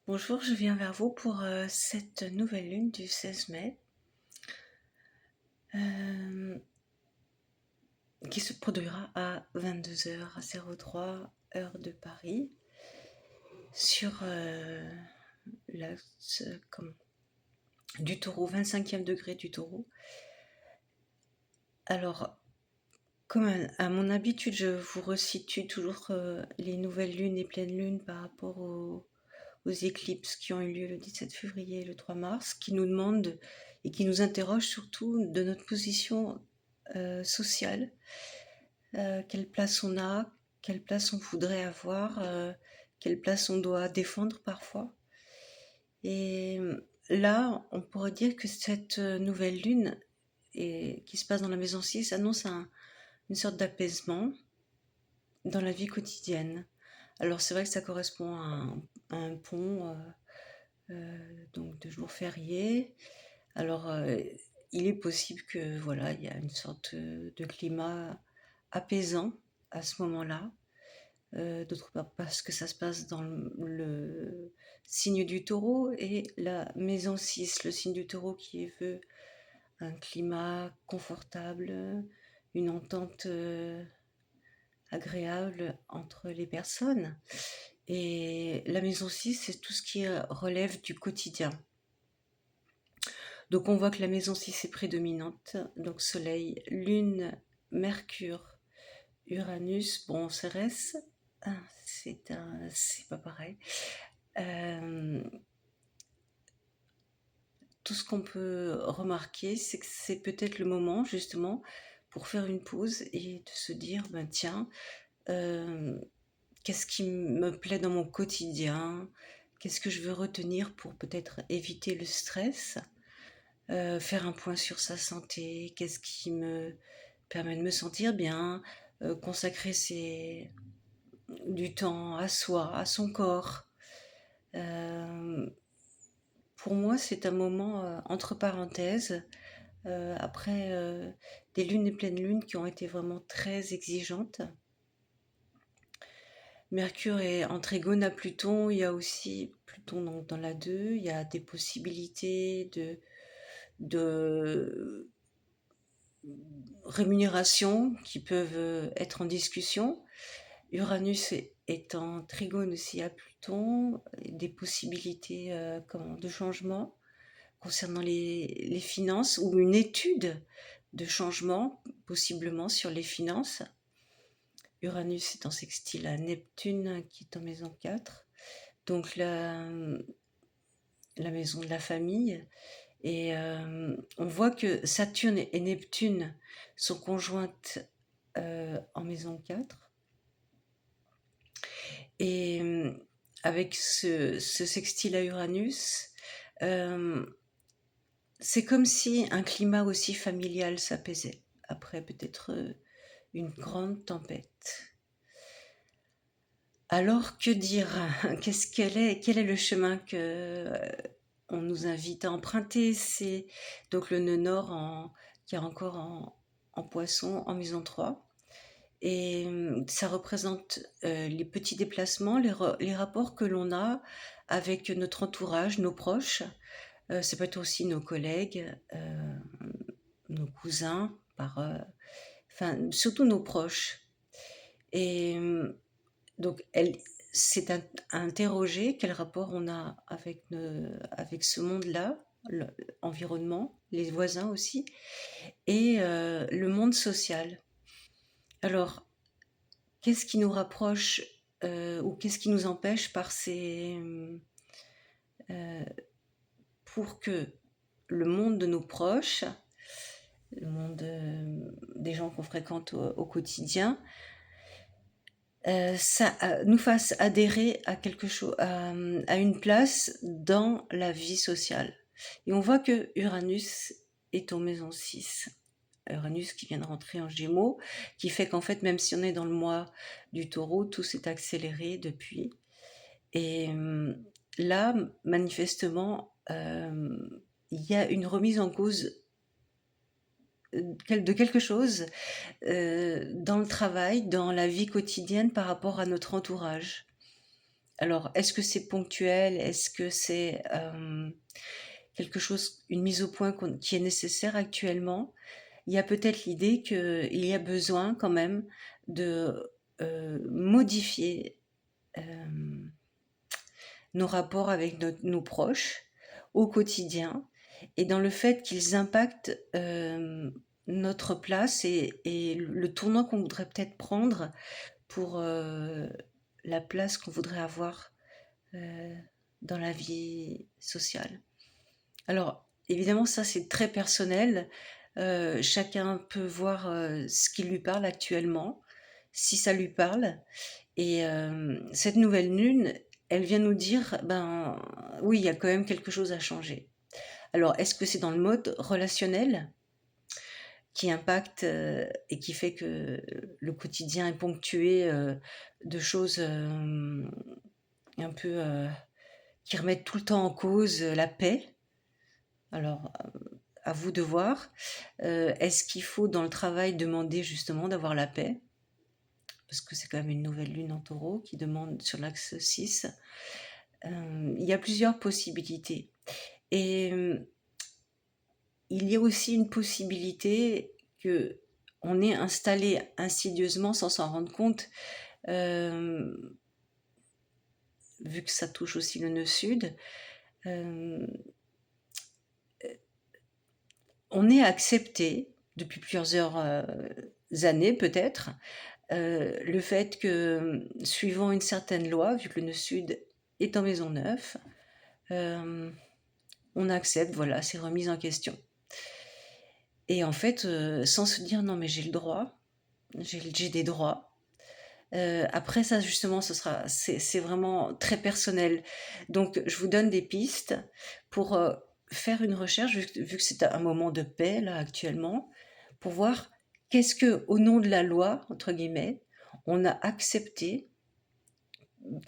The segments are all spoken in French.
Bonjour, je viens vers vous pour cette nouvelle lune du 16 mai euh, qui se produira à 22h03 heure de Paris sur l'axe du taureau, 25e degré du taureau. Alors, comme à mon habitude, je vous resitue toujours les nouvelles lunes et pleines lunes par rapport aux éclipses qui ont eu lieu le 17 février et le 3 mars, qui nous demandent et qui nous interrogent surtout de notre position sociale, quelle place on a, quelle place on voudrait avoir, quelle place on doit défendre parfois. Et là, on pourrait dire que cette nouvelle lune qui se passe dans la maison 6 annonce une sorte d'apaisement dans la vie quotidienne. Alors c'est vrai que ça correspond à un pont, donc de jours fériés. Alors il est possible que voilà, il y a une sorte de climat apaisant à ce moment-là. D'autre part parce que ça se passe dans le signe du taureau et la maison 6, le signe du taureau qui veut un climat confortable, une entente agréable entre les personnes. Et la maison 6, c'est tout ce qui relève du quotidien. Donc on voit que la maison 6 est prédominante, donc Soleil, Lune, Mercure, Uranus, bon Cérès, c'est pas pareil. Euh, tout ce qu'on peut remarquer, c'est que c'est peut-être le moment justement pour faire une pause et de se dire, ben tiens, euh, qu'est-ce qui me plaît dans mon quotidien? Qu'est-ce que je veux retenir pour peut-être éviter le stress? Faire un point sur sa santé, qu'est-ce qui me permet de me sentir bien, consacrer du temps à soi, à son corps. Euh, pour moi, c'est un moment entre parenthèses, après des lunes et pleines lunes qui ont été vraiment très exigeantes. Mercure est en trigone à Pluton, il y a aussi Pluton dans la 2, il y a des possibilités de rémunération qui peuvent être en discussion. Uranus est en trigone aussi à Pluton, des possibilités de changement concernant les finances ou une étude de changement possiblement sur les finances. Uranus est en sextile à Neptune qui est en maison 4, donc la maison de la famille. Et on voit que Saturne et Neptune sont conjointes en maison 4. Et avec ce sextile à Uranus, euh, c'est comme si un climat aussi familial s'apaisait après peut-être une grande tempête. Alors que dire? Quel est le chemin que on nous invite à emprunter? C'est donc le nœud nord qui est encore en poisson en maison 3. Et ça représente les petits déplacements, les rapports que l'on a avec notre entourage, nos proches. Ça peut être aussi nos collègues, nos cousins, enfin surtout nos proches. Et donc elle s'est interrogée quel rapport on a avec ce monde-là, l'environnement, les voisins aussi, et le monde social. Alors, qu'est-ce qui nous rapproche ou qu'est-ce qui nous empêche euh, pour que le monde de nos proches, le monde des gens qu'on fréquente au quotidien, ça nous fasse adhérer à quelque chose, à une place dans la vie sociale. Et on voit que Uranus est en maison 6. Uranus qui vient de rentrer en Gémeaux, qui fait qu'en fait, même si on est dans le mois du Taureau, tout s'est accéléré depuis. Et là, manifestement, il y a une remise en cause de quelque chose dans le travail, dans la vie quotidienne par rapport à notre entourage. Alors, est-ce que c'est ponctuel? Est-ce que c'est quelque chose, une mise au point qui est nécessaire actuellement? Il y a peut-être l'idée qu'il y a besoin quand même de modifier nos rapports avec nos proches au quotidien et dans le fait qu'ils impactent notre place et le tournant qu'on voudrait peut-être prendre pour la place qu'on voudrait avoir euh, dans la vie sociale. Alors, évidemment, ça c'est très personnel. Chacun peut voir ce qui lui parle actuellement, si ça lui parle. Et cette nouvelle lune, elle vient nous dire, ben oui, il y a quand même quelque chose à changer. Alors, est-ce que c'est dans le mode relationnel qui impacte et qui fait que le quotidien est ponctué de choses un peu qui remettent tout le temps en cause la paix? Alors, à vous de voir. Est-ce qu'il faut dans le travail demander justement d'avoir la paix? Parce que c'est quand même une nouvelle lune en taureau qui demande sur l'axe 6. Il y a plusieurs possibilités. Et il y a aussi une possibilité que on est installé insidieusement sans s'en rendre compte, euh, vu que ça touche aussi le nœud sud. euh, on est accepté depuis plusieurs années peut-être le fait que, suivant une certaine loi, vu que le nœud sud est en maison 9, on accepte, voilà, ces remises en question. Et en fait, sans se dire non mais j'ai le droit, j'ai des droits. Après ça justement, c'est vraiment très personnel. Donc je vous donne des pistes pour faire une recherche, vu que c'est un moment de paix là actuellement, pour voir qu'est-ce que, au nom de la loi entre guillemets, on a accepté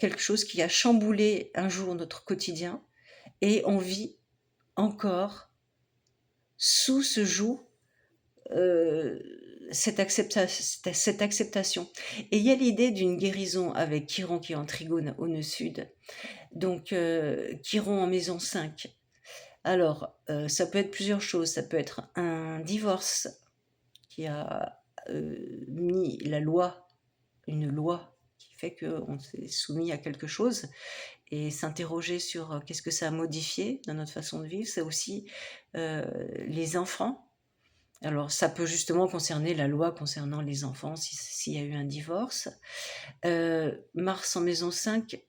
quelque chose qui a chamboulé un jour notre quotidien et on vit encore sous ce joug euh, cette acceptation. Et il y a l'idée d'une guérison avec Chiron qui est en trigone au nœud sud, donc Chiron en maison 5. Alors, ça peut être plusieurs choses, ça peut être un divorce qui a mis une loi qui fait qu'on s'est soumis à quelque chose, et s'interroger sur qu'est-ce que ça a modifié dans notre façon de vivre. C'est aussi les enfants. Alors ça peut justement concerner la loi concernant les enfants s'il y a eu un divorce. Mars en maison 5,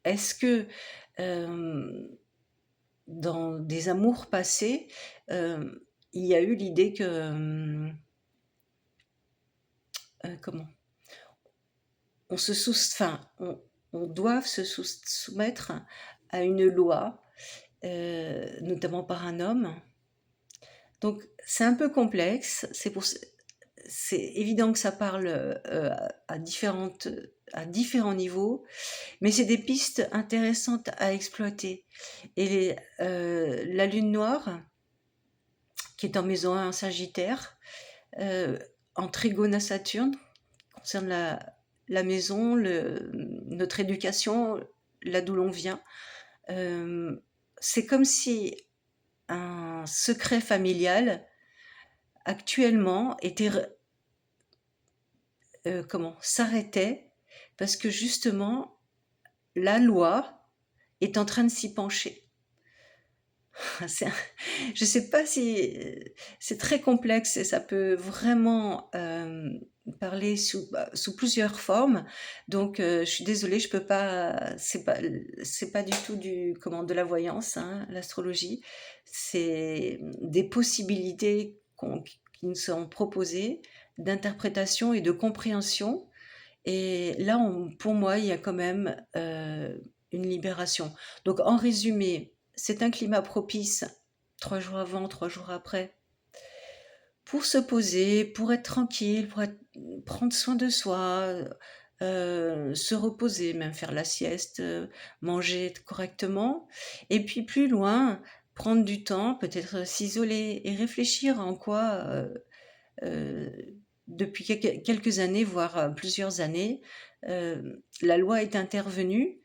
est-ce que dans des amours passés, il y a eu l'idée que comment on se enfin, on doit se soumettre à une loi, notamment par un homme. Donc c'est un peu complexe, c'est évident que ça parle à différents niveaux, mais c'est des pistes intéressantes à exploiter. Et la lune noire, qui est en maison 1 en Sagittaire, en trigone à Saturne, concerne la maison, notre éducation, là d'où l'on vient. C'est comme si un secret familial actuellement était s'arrêtait parce que justement la loi est en train de s'y pencher. Je ne sais pas si c'est très complexe et ça peut vraiment parler sous plusieurs formes. Donc, je suis désolée, je peux pas. C'est pas du tout de la voyance, hein, l'astrologie. C'est des possibilités qui nous sont proposées d'interprétation et de compréhension. Et là, pour moi, il y a quand même une libération. Donc, en résumé, c'est un climat propice 3 jours avant, 3 jours après, pour se poser, pour être tranquille, prendre soin de soi, se reposer, même faire la sieste, manger correctement. Et puis plus loin, prendre du temps, peut-être s'isoler et réfléchir en quoi depuis quelques années, voire plusieurs années, la loi est intervenue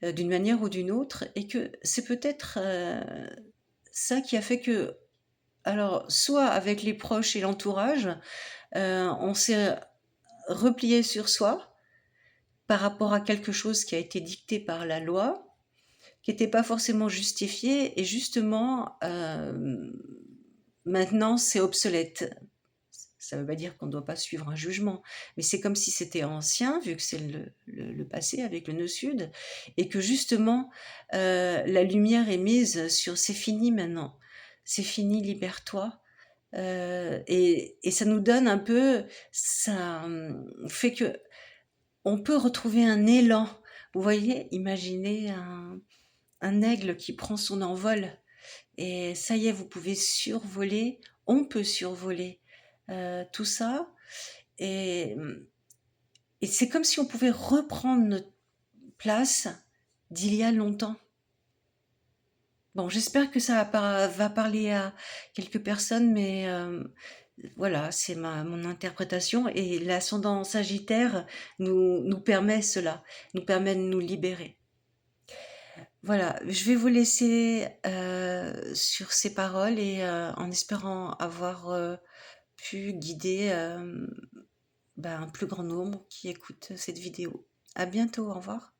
d'une manière ou d'une autre, et que c'est peut-être ça qui a fait que, alors, soit avec les proches et l'entourage, on s'est replié sur soi par rapport à quelque chose qui a été dicté par la loi, qui n'était pas forcément justifié, et justement, maintenant c'est obsolète. Ça ne veut pas dire qu'on ne doit pas suivre un jugement, mais c'est comme si c'était ancien, vu que c'est le passé avec le nœud sud, et que justement, la lumière est mise sur c'est fini maintenant, c'est fini, libère-toi. Et ça nous donne un peu, ça fait que on peut retrouver un élan. Vous voyez, imaginez un aigle qui prend son envol, et ça y est, vous pouvez survoler, on peut survoler tout ça, et, et c'est comme si on pouvait reprendre notre place d'il y a longtemps. Bon, j'espère que ça va parler à quelques personnes, mais voilà, c'est mon interprétation, et l'ascendant Sagittaire nous permet cela, nous permet de nous libérer. Voilà, je vais vous laisser sur ces paroles, et en espérant avoir pu guider un plus grand nombre qui écoute cette vidéo. À bientôt, au revoir.